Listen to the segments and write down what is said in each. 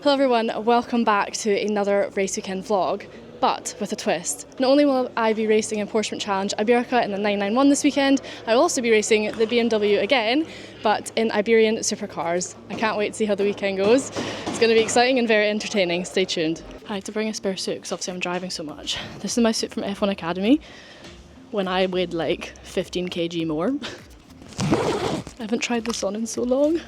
Hello everyone, welcome back to another race weekend vlog, but with a twist. Not only will I be racing in Porsche Challenge Iberica in the 991 this weekend, I will also be racing the BMW again, but in Iberian supercars. I can't wait to see how the weekend goes. It's going to be exciting and very entertaining, stay tuned. I had to bring a spare suit because obviously I'm driving so much. This is my suit from F1 Academy when I weighed like 15 kg more. I haven't tried this on in so long.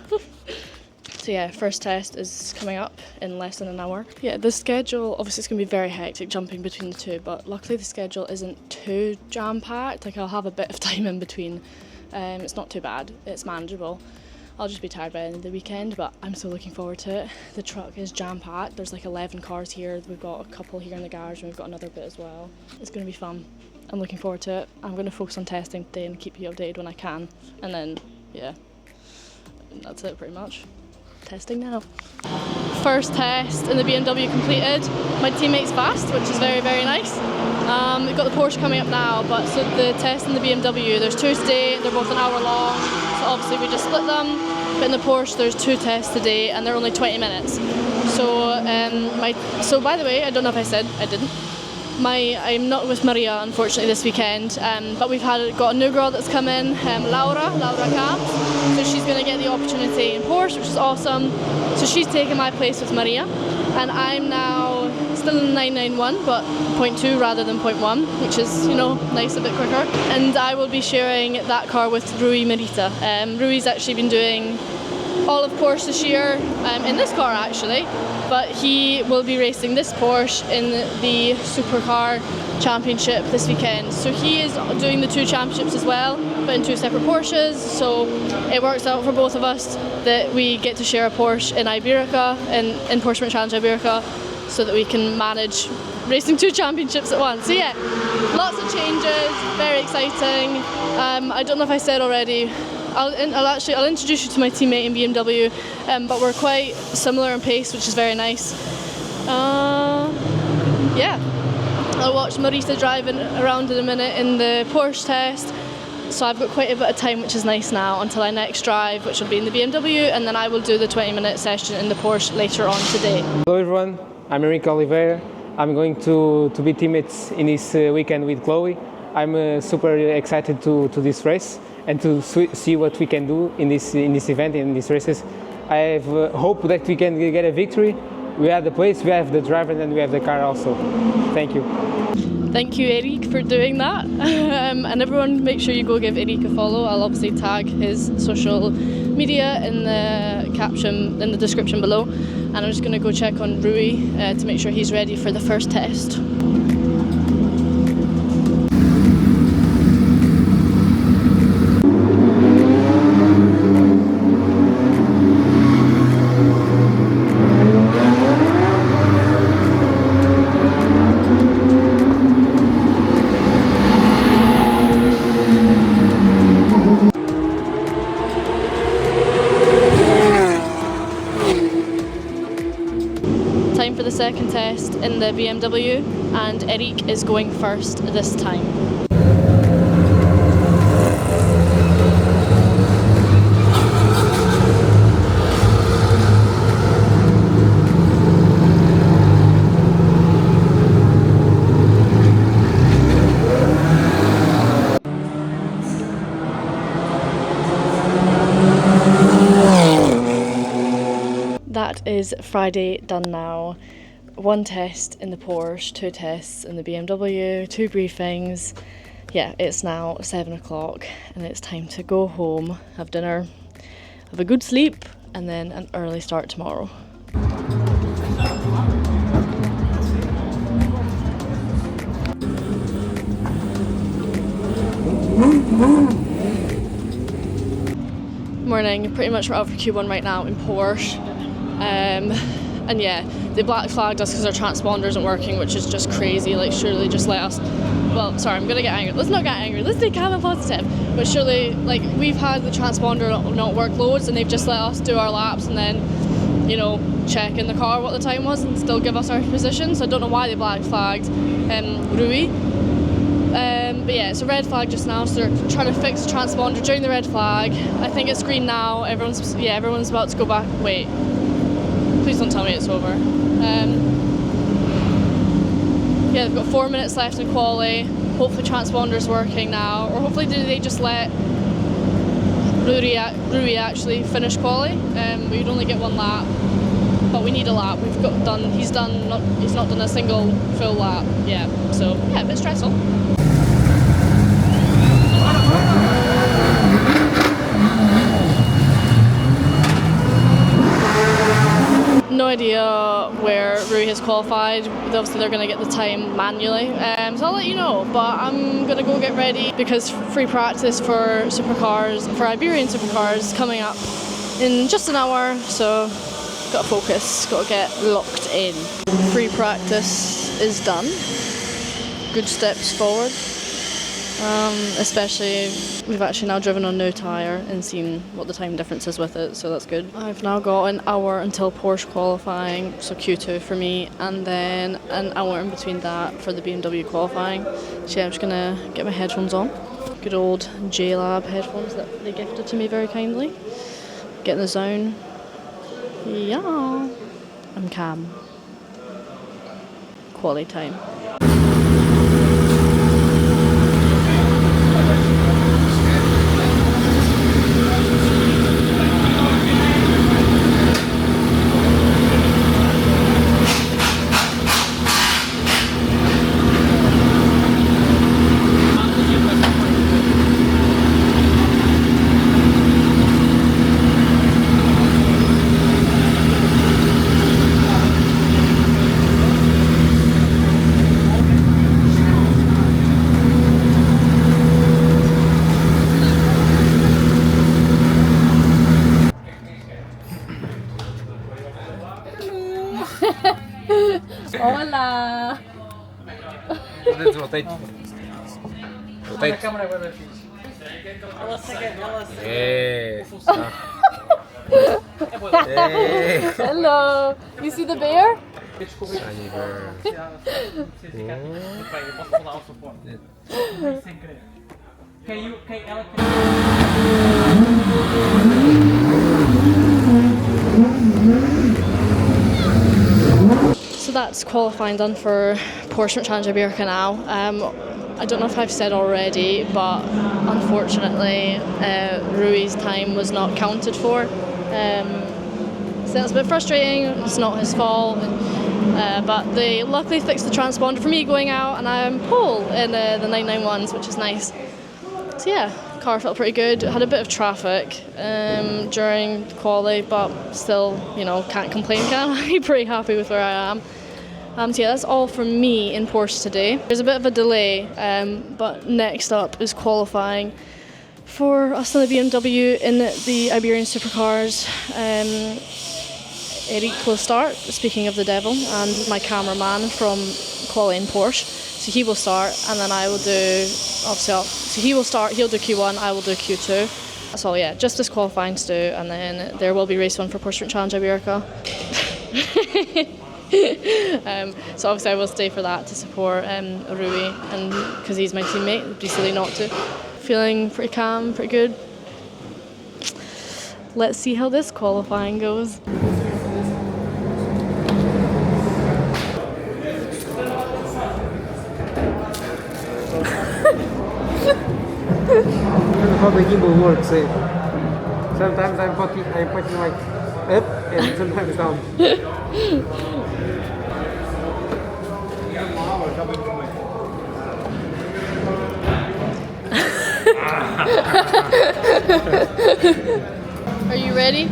So yeah, first test is coming up in less than an hour. Yeah, the schedule, obviously it's going to be very hectic jumping between the two, but luckily the schedule isn't too jam-packed. Like I'll have a bit of time in between. It's not too bad, it's manageable. I'll just be tired by the end of the weekend, but I'm so looking forward to it. The truck is jam-packed. There's like 11 cars here. We've got a couple here in the garage and we've got another bit as well. It's going to be fun. I'm looking forward to it. I'm going to focus on testing today and keep you updated when I can. And then, yeah, that's it pretty much. Testing now. First test in the BMW completed. My teammate's fast, which is very, very nice. We've got the Porsche coming up now, but so the test in the BMW, there's two today, they're both an hour long, so obviously we just split them. But in the Porsche, there's two tests today, and they're only 20 minutes. So, so by the way, I don't know if I said, I didn't. I'm not with Maria, unfortunately, this weekend, but we've got a new girl that's come in, Laura Camps, so she's going to get the opportunity in Porsche, which is awesome. So she's taken my place with Maria, and I'm now still in 991, but 0.2 rather than 0.1, which is, you know, nice, a bit quicker. And I will be sharing that car with Rui Merita. Rui's actually been doing all of Porsche this year, in this car actually, but he will be racing this Porsche in the Supercar Championship this weekend. So he is doing the two championships as well, but in two separate Porsches, so it works out for both of us that we get to share a Porsche in Iberica, in Porsche Challenge Iberica, so that we can manage racing two championships at once. So yeah, lots of changes, very exciting. I don't know if I said already, I'll introduce you to my teammate in BMW, but we're quite similar in pace, which is very nice. Yeah, I'll watch Marita driving around in a minute in the Porsche test, so I've got quite a bit of time, which is nice now, until I next drive, which will be in the BMW, and then I will do the 20-minute session in the Porsche later on today. Hello everyone, I'm Enrique Oliveira. I'm going to be teammates in this weekend with Chloe. I'm super excited to this race and to see what we can do in this event, in these races. I have hope that we can get a victory. We have the place, we have the driver, and we have the car also. Thank you. Thank you, Eric, for doing that. And everyone, make sure you go give Eric a follow. I'll obviously tag his social media in the caption, in the description below. And I'm just going to go check on Rui to make sure he's ready for the first test. Time for the second test in the BMW, and Eric is going first this time. That is Friday done now. One test in the Porsche, two tests in the BMW, two briefings. Yeah, it's now 7 o'clock and it's time to go home, have dinner, have a good sleep, and then an early start tomorrow. Morning, pretty much we're out for Q1 right now in Porsche. And yeah, they black flagged us because our transponder isn't working, which is just crazy. Like, surely just let us, well, sorry, I'm gonna get angry. Let's not get angry, let's stay calm and positive. But surely, like, we've had the transponder not work loads and they've just let us do our laps and then, you know, check in the car what the time was and still give us our position. So I don't know why they black flagged Rui. But yeah, it's a red flag just now, so they're trying to fix the transponder during the red flag. I think it's green now. Everyone's about to go back. Wait. please don't tell me it's over. Yeah, they've got 4 minutes left in quali. Hopefully transponder's working now, or hopefully they just let Rui actually finish quali. We would only get 1 lap, but we need a lap. He's not done a single full lap yet, so yeah, a bit stressful. No idea where Rui has qualified. Obviously they're going to get the time manually, so I'll let you know, but I'm going to go get ready because free practice for supercars, for Iberian supercars, coming up in just an hour, so got to focus, got to get locked in. Free practice is done. Good steps forward. Especially we've actually now driven on no tyre and seen what the time difference is with it, so that's good. I've now got an hour until Porsche qualifying, so Q2 for me, and then an hour in between that for the BMW qualifying. So yeah, I'm just gonna get my headphones on. Good old J-Lab headphones that they gifted to me very kindly. Get in the zone. Yeah, I'm calm. Quali time. Hola! Let's rotate. Rotate. Yes. Hello! You see the bear? Tiny bear. So that's qualifying done for Porsche Challenge Iberica now. I don't know if I've said already, but unfortunately Rui's time was not counted for. So that's a bit frustrating, it's not his fault. But they luckily fixed the transponder for me going out, and I'm pole in the 991s, which is nice. So yeah, car felt pretty good. Had a bit of traffic during quali, but still, you know, can't complain, can I? Pretty happy with where I am. So yeah, that's all from me in Porsche today. There's a bit of a delay, but next up is qualifying for us in the BMW in the Iberian supercars. Eric will start, speaking of the devil, and my cameraman from Quali in Porsche. So he will start, and then I will do, obviously, so he will start, he'll do Q1, I will do Q2. That's all, yeah, just this qualifying to do, and then there will be race 1 for Porsche Challenge Iberica. So obviously I will stay for that to support Rui, and because he's my teammate, it'd be silly not to. Feeling pretty calm, pretty good. Let's see how this qualifying goes. How the gimbal works. Sometimes I'm putting like up and sometimes down. Are you ready?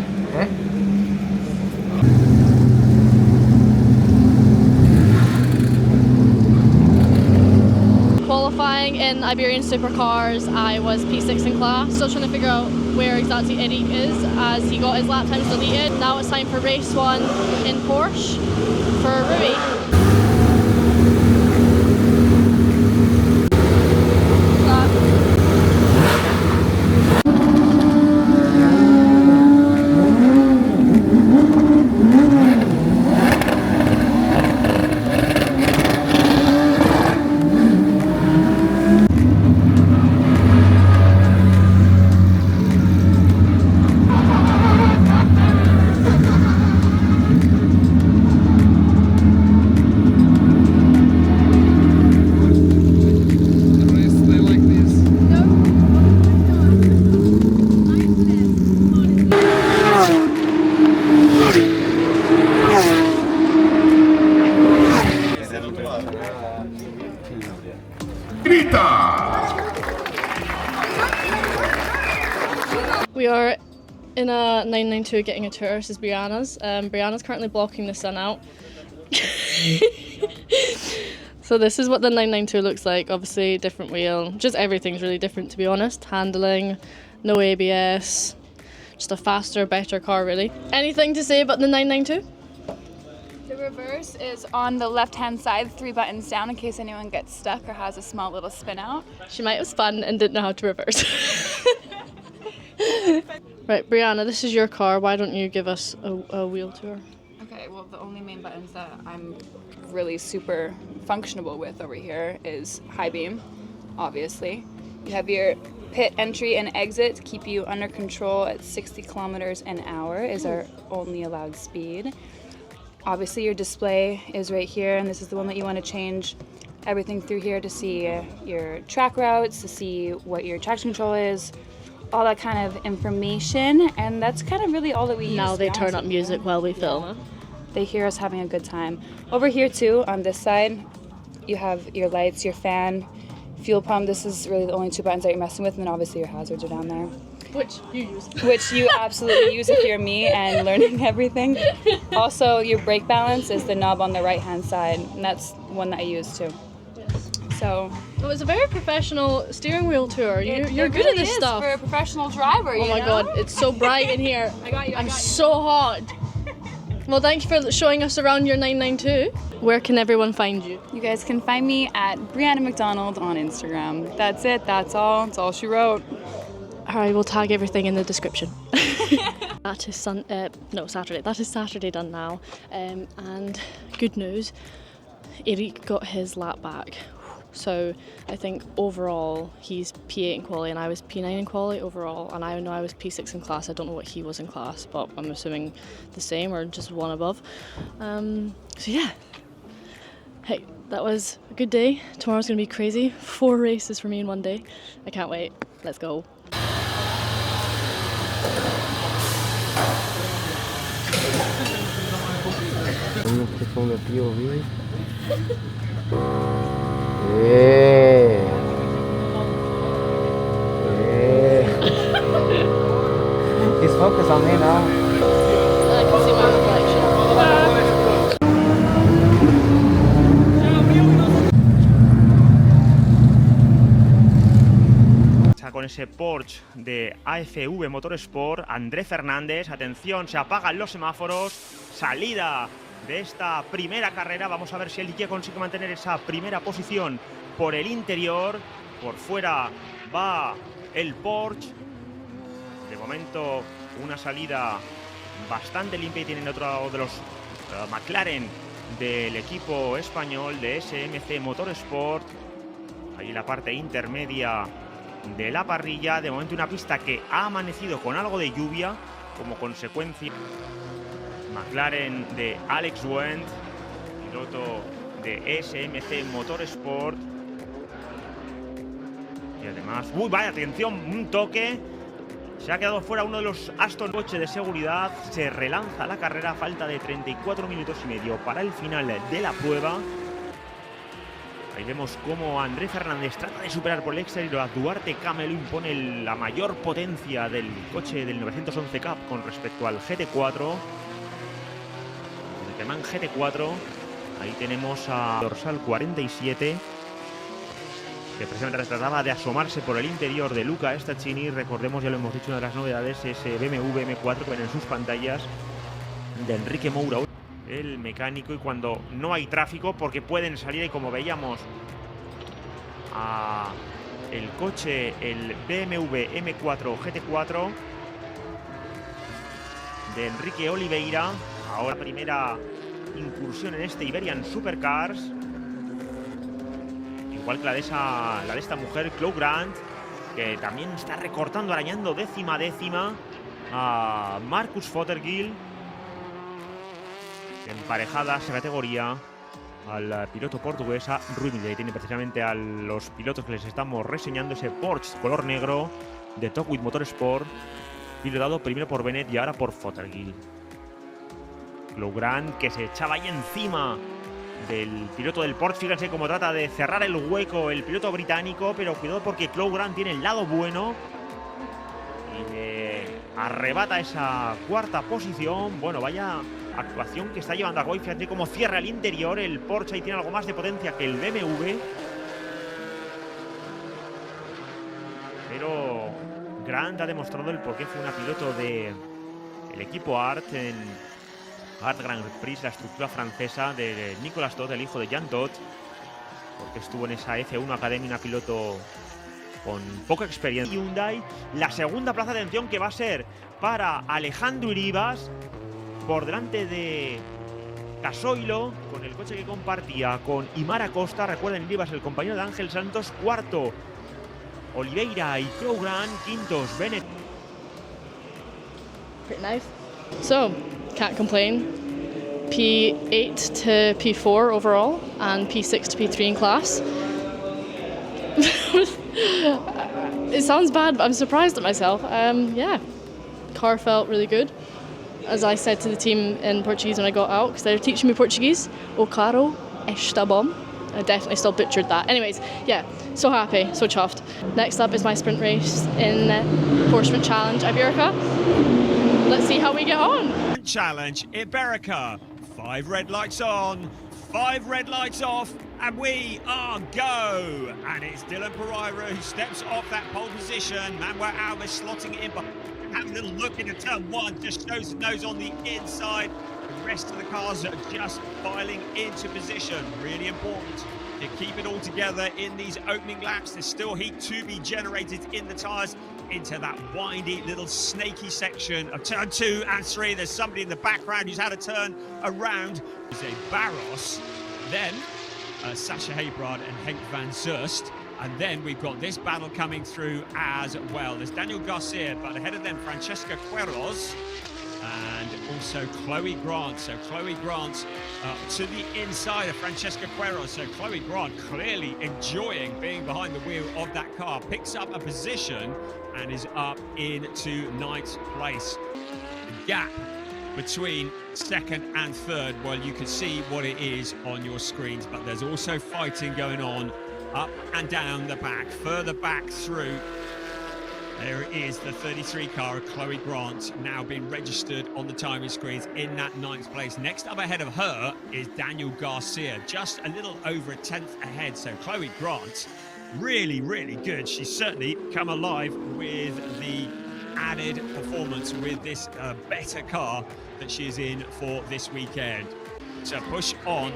Qualifying in Iberian supercars, I was P6 in class. Still trying to figure out where exactly Eric is, as he got his lap times deleted. Now it's time for race 1 in Porsche for Rui. in a 992 getting a tour. This is Brianna's. Brianna's currently blocking the sun out. So this is what the 992 looks like. Obviously, different wheel. Just everything's really different, to be honest. Handling, no ABS, just a faster, better car, really. Anything to say about the 992? The reverse is on the left-hand side, 3 buttons down in case anyone gets stuck or has a small little spin out. She might have spun and didn't know how to reverse. Right, Brianna, this is your car. Why don't you give us a wheel tour? Okay, well, the only main buttons that I'm really super functional with over here is high beam, obviously. You have your pit entry and exit to keep you under control at 60 kilometers an hour is our only allowed speed. Obviously, your display is right here, and this is the one that you want to change everything through here to see your track routes, to see what your traction control is, all that kind of information, and that's kind of really all that we use. Now they turn up music while we film. Yeah. They hear us having a good time. Over here too, on this side, you have your lights, your fan, fuel pump. This is really the only 2 buttons that you're messing with, and then obviously your hazards are down there. Which you use. Which you absolutely use if you're me and learning everything. Also, your brake balance is the knob on the right-hand side, and that's one that I use too. So it was a very professional steering wheel tour. You're it good really at this is stuff. for a professional driver. Oh my god, it's so bright in here. I'm so hot. Well, thank you for showing us around your 992. Where can everyone find you? You guys can find me at Brianna McDonald on Instagram. That's it. That's all. That's all she wrote. Alright, we'll tag everything in the description. That is Saturday. That is Saturday done now. And good news, Eric got his lap back. So I think overall he's P8 in quali and I was P9 in quali overall, and I know I was P6 in class. I don't know what he was in class, but I'm assuming the same or just one above. So yeah, hey, that was a good day. Tomorrow's gonna be crazy. 4 races for me in one day. I can't wait. Let's go. He's focused on me now. I can see my reflection. Con ese Porsche de AFV Motorsport, André Fernández, atención, se apagan los semáforos, salida de esta primera carrera. Vamos a ver si el Ike consigue mantener esa primera posición por el interior. Por fuera va el Porsche. De momento una salida bastante limpia y tienen otro de los McLaren del equipo español de SMC Motorsport. Ahí en la parte intermedia de la parrilla. De momento una pista que ha amanecido con algo de lluvia como consecuencia. McLaren de Alex Wendt, piloto de SMC Motorsport. Y además, vaya, atención, un toque. Se ha quedado fuera uno de los Aston coche de seguridad. Se relanza la carrera a falta de 34 minutos y medio para el final de la prueba. Ahí vemos cómo André Fernández trata de superar por el exterior a Duarte Camelo, impone la mayor potencia del coche del 911 Cup con respecto al GT4. El Cayman GT4, ahí tenemos a dorsal 47, que precisamente trataba de asomarse por el interior de Luca Staccini. Recordemos, ya lo hemos dicho, una de las novedades, ese BMW M4 que ven en sus pantallas de Enrique Moura, el mecánico, y cuando no hay tráfico, porque pueden salir, y como veíamos el coche, el BMW M4 GT4 de Enrique Oliveira. Ahora primera incursión en este Iberian Supercars, igual que la de esta mujer, Chloe Grant, que también está recortando, arañando décima a décima a Marcus Fothergill. Emparejada esa categoría al piloto portugués, a Rui Millet. Tiene precisamente a los pilotos que les estamos reseñando, ese Porsche color negro de Topwith Motorsport, pilotado primero por Bennett y ahora por Fothergill. Chloe Grant, que se echaba ahí encima del piloto del Porsche. Fíjense cómo trata de cerrar el hueco el piloto británico, pero cuidado porque Chloe Grant tiene el lado bueno y arrebata esa cuarta posición. Bueno, vaya actuación que está llevando a cabo. Y fíjate cómo cierra el interior. El Porsche ahí tiene algo más de potencia que el BMW. Pero Grant ha demostrado el por qué fue una piloto del equipo Art en Art Grand Prix, la estructura francesa de Nicolas Todt, el hijo de Jean Todt, porque estuvo en esa F1 Academy, una piloto con poca experiencia. Hyundai, la segunda plaza de atención que va a ser para Alejandro Iribas, por delante de Gasoilo, con el coche que compartía con Imar Acosta. Recuerden, Iribas, el compañero de Ángel Santos. Cuarto, Oliveira y Crowgrant. Quintos, Bennett. Pretty nice. So, can't complain. P8 to P4 overall, and P6 to P3 in class. It sounds bad, but I'm surprised at myself. Yeah, car felt really good. As I said to the team in Portuguese when I got out, because they're teaching me Portuguese. O carro está bom. I definitely still butchered that. Anyways, yeah, so happy, so chuffed. Next up is my sprint race in Porsche Challenge Iberica. Let's see how we get on. Challenge Iberica. 5 red lights on, 5 red lights off, and we are go. And it's Dylan Pereira who steps off that pole position. Manuel Alves slotting it in, but having a little look into turn 1, just shows his nose on the inside. The rest of the cars are just filing into position. Really important to keep it all together in these opening laps. There's still heat to be generated in the tyres into that windy little snaky section of turn 2 and 3. There's somebody in the background who's had a turn around. There's a Barros, then Sasha Hebrard and Henk van Zurst. And then we've got this battle coming through as well. There's Daniel Garcia, but ahead of them, Francesca Queiroz and also Chloe Grant. So Chloe Grant to the inside of Francesca Queiroz. So Chloe Grant clearly enjoying being behind the wheel of that car. Picks up a position and is up into 9th place. The gap between 2nd and 3rd, well, you can see what it is on your screens, but there's also fighting going on up and down the back, further back through. There is the 33 car of Chloe Grant, now being registered on the timing screens in that 9th place. Next up ahead of her is Daniel Garcia, just a little over a 10th ahead. So Chloe Grant, really, really good. She's certainly come alive with the added performance with this better car that she's in for this weekend. So push on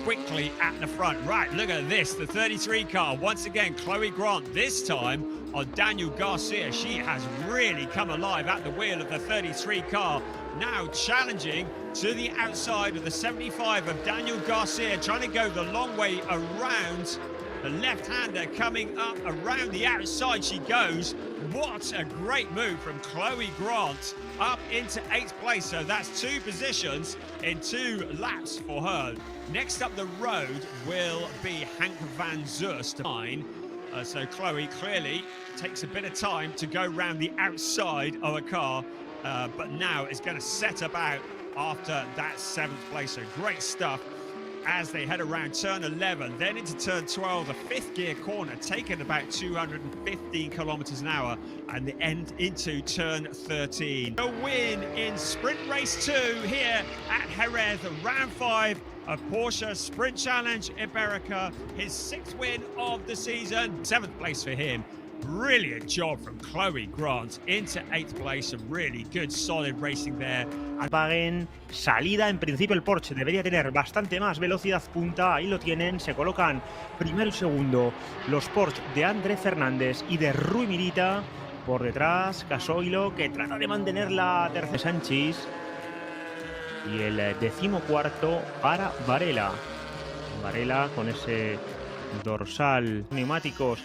quickly at the front. Right, look at this, the 33 car. Once again, Chloe Grant, this time on Daniel Garcia. She has really come alive at the wheel of the 33 car. Now challenging to the outside of the 75 of Daniel Garcia, trying to go the long way around. The left-hander coming up around the outside she goes. What a great move from Chloe Grant up into 8th place. So that's 2 positions in 2 laps for her. Next up the road will be Henk van Zurst. So Chloe clearly takes a bit of time to go round the outside of a car, but now is going to set about after that 7th place. So great stuff as they head around turn 11, then into turn 12, the 5th gear corner, taking about 215 kilometers an hour, and the end into turn 13. A win in Sprint Race 2 here at Jerez, round 5 of Porsche Sprint Challenge Iberica, his 6th win of the season, 7th place for him. Brilliant job from Chloe Grant into 8th place. Some really good solid racing there. Paguen salida, en principio el Porsche debería tener bastante más velocidad punta, ahí lo tienen, se colocan primero y segundo los Porsche de André Fernández y de Rui Mirita, por detrás Gasoilo, que trata de mantener la tercera, Sánchez, y el 14º para Varela con ese dorsal, neumáticos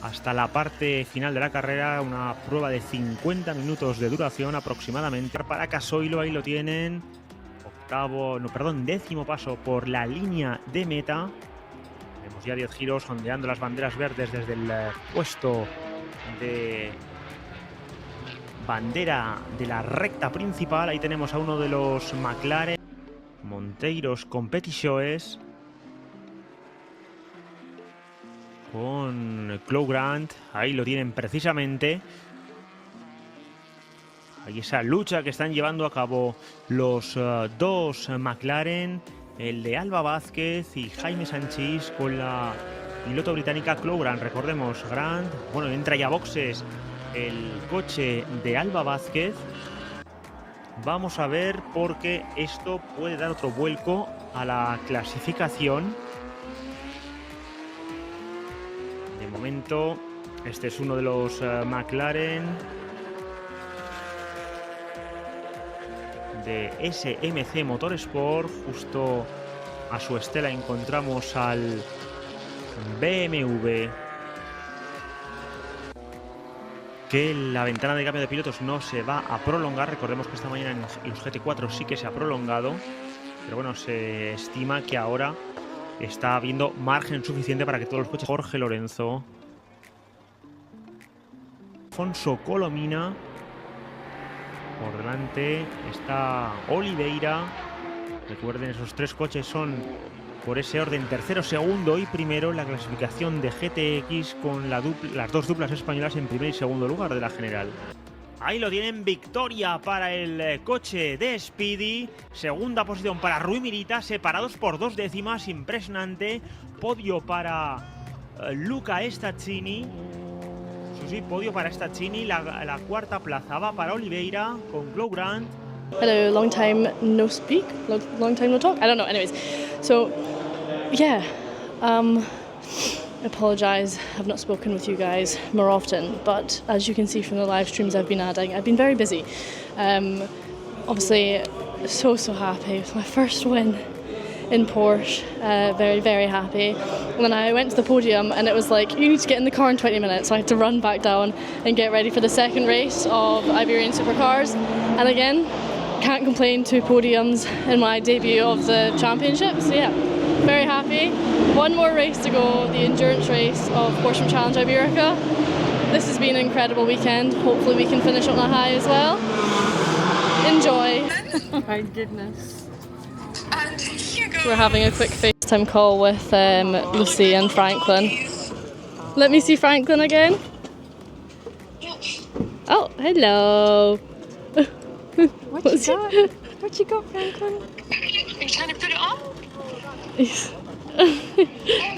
hasta la parte final de la carrera, una prueba de 50 minutos de duración aproximadamente. Para Gasoilo, ahí lo tienen, 10º paso por la línea de meta. Tenemos ya 10 giros ondeando las banderas verdes desde el puesto de bandera de la recta principal. Ahí tenemos a uno de los McLaren, Monteiros Competiciones, con Chloe Grant, ahí lo tienen precisamente. Hay esa lucha que están llevando a cabo los dos McLaren, el de Alba Vázquez y Jaime Sanchís, con la piloto británica Chloe Grant. Recordemos, Grant, bueno, entra ya a boxes el coche de Alba Vázquez. Vamos a ver, porque esto puede dar otro vuelco a la clasificación. De momento, este es uno de los McLaren de SMC Motorsport. Justo a su estela encontramos al BMW, que la ventana de cambio de pilotos no se va a prolongar. Recordemos que esta mañana en los GT4 sí que se ha prolongado, pero bueno, se estima que ahora está habiendo margen suficiente para que todos los coches... Jorge Lorenzo, Alfonso Colomina, por delante está Oliveira. Recuerden, esos tres coches son por ese orden tercero, segundo y primero en la clasificación de GTX, con las dos duplas españolas en primer y segundo lugar de la general. Ahí lo tienen, victoria para el coche de Speedy, segunda posición para Rui Mirita, separados por 2 décimas, impresionante. Podio para Luca Staccini, sí, podio para Staccini. La cuarta plaza va para Oliveira con Chloe Grant. Hello, long time no speak, long time no talk. I don't know. Anyways, so yeah, I apologise. I've not spoken with you guys more often, but as you can see from the live streams I've been adding, I've been very busy. Obviously, so happy with my first win in Porsche. Very, very happy. And then I went to the podium and it was like, you need to get in the car in 20 minutes. So I had to run back down and get ready for the second race of Iberian Supercars. And again, can't complain, 2 podiums in my debut of the championship. So yeah, very happy. One more race to go, the endurance race of Porsche Challenge Iberica. This has been an incredible weekend. Hopefully we can finish on a high as well. Enjoy. Oh my goodness. We're having a quick FaceTime call with Lucy and Franklin. Let me see Franklin again. Oh, hello. What you got? What you got, Franklin? Are you trying to put it on?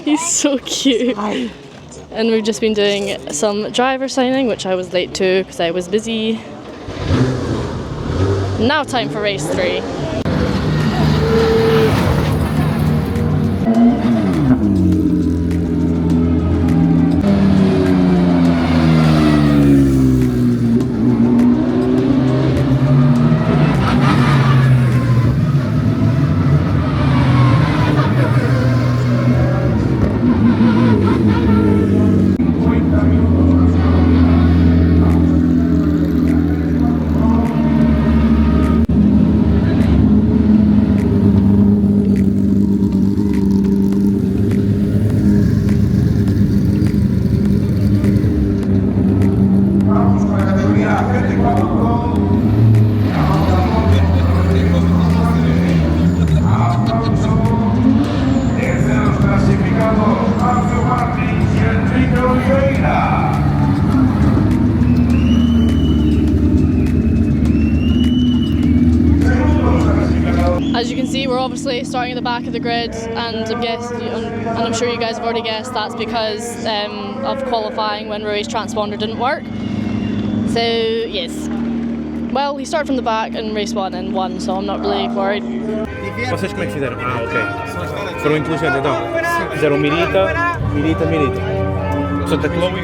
He's so cute. Hi. And we've just been doing some driver signing, which I was late to because I was busy. Now time for race 3. As you can see, we're obviously starting at the back of the grid, and I'm sure you guys have already guessed that's because of qualifying when Rui's transponder didn't work. So yes, well, he started from the back in race 1 and won, so I'm not really worried. Vocês como é que fizeram? Ah, ok. Foram inteligentes então. Fizeram Mirita. Portanto, a Chloe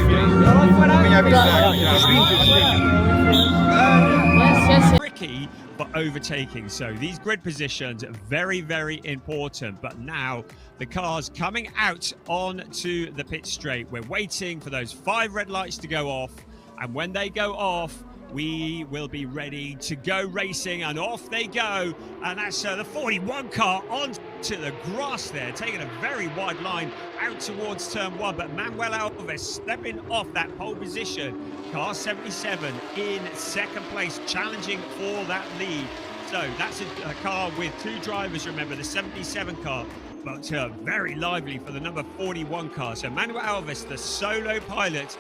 Yes. Tricky, but overtaking. So these grid positions are very, very important. But now the car's coming out onto the pit straight. We're waiting for those 5 red lights to go off. And when they go off, we will be ready to go racing, and off they go. And that's the 41 car onto the grass there, taking a very wide line out towards turn 1. But Manuel Alves stepping off that pole position. Car 77 in second place, challenging for that lead. So that's a car with 2 drivers, remember, the 77 car, but very lively for the number 41 car. So Manuel Alves, the solo pilot,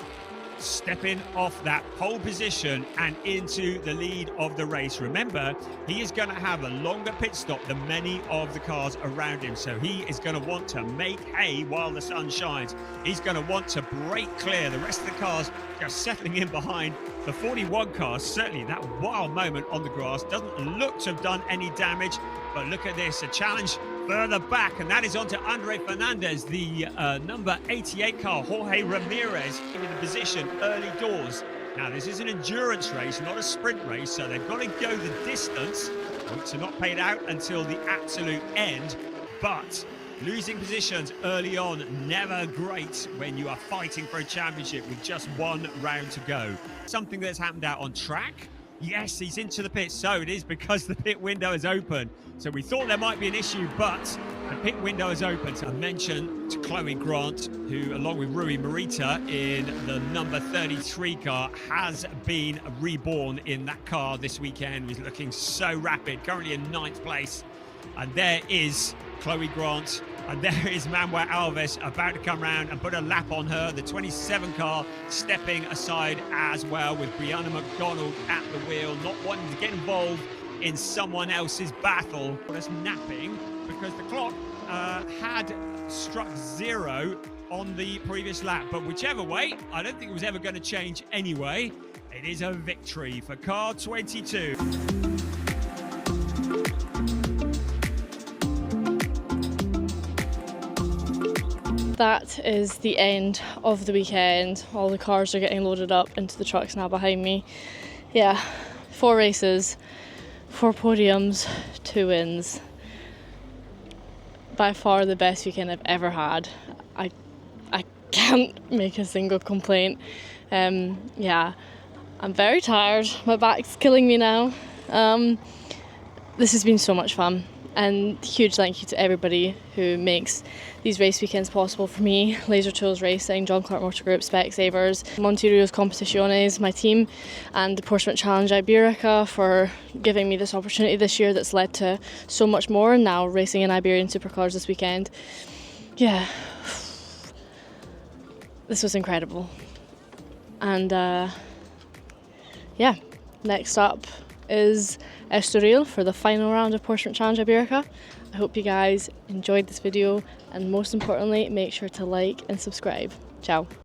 stepping off that pole position and into the lead of the race. Remember, he is going to have a longer pit stop than many of the cars around him, so he is going to want to make hay while the sun shines. He's going to want to break clear. The rest of the cars just settling in behind the 41 car. Certainly that wild moment on the grass doesn't look to have done any damage, but look at this, a challenge further back, and that is onto Andre Fernandez, the number 88 car, Jorge Ramirez, in the position early doors. Now this is an endurance race, not a sprint race, so they've got to go the distance. Points are not paid out until the absolute end, but losing positions early on, never great when you are fighting for a championship with just one round to go. Something that's happened out on track. Yes, he's into the pit, so it is because the pit window is open. So we thought there might be an issue, but the pit window is open. So a mention to Chloe Grant, who, along with Rui Morita in the number 33 car, has been reborn in that car this weekend. He's looking so rapid, currently in 9th place. And there is Chloe Grant, and there is Manuel Alves about to come round and put a lap on her. The 27 car stepping aside as well, with Brianna McDonald at the wheel, not wanting to get involved in someone else's battle. Just napping because the clock had struck 0 on the previous lap. But whichever way, I don't think it was ever going to change anyway. It is a victory for car 22. That is the end of the weekend. All the cars are getting loaded up into the trucks now behind me. Yeah, 4 races, 4 podiums, 2 wins. By far the best weekend I've ever had. I can't make a single complaint. Yeah, I'm very tired. My back's killing me now. This has been so much fun. And huge thank you to everybody who makes these race weekends possible for me. Laser Tools Racing, John Clark Motor Group, Specsavers, Monterios Competiciones, my team, and the Porsche Challenge Iberica for giving me this opportunity this year that's led to so much more, and now racing in Iberian supercars this weekend. Yeah, this was incredible. And yeah, next up is Estoril for the final round of Porsche Challenge Iberica. I hope you guys enjoyed this video, and most importantly, make sure to like and subscribe. Ciao.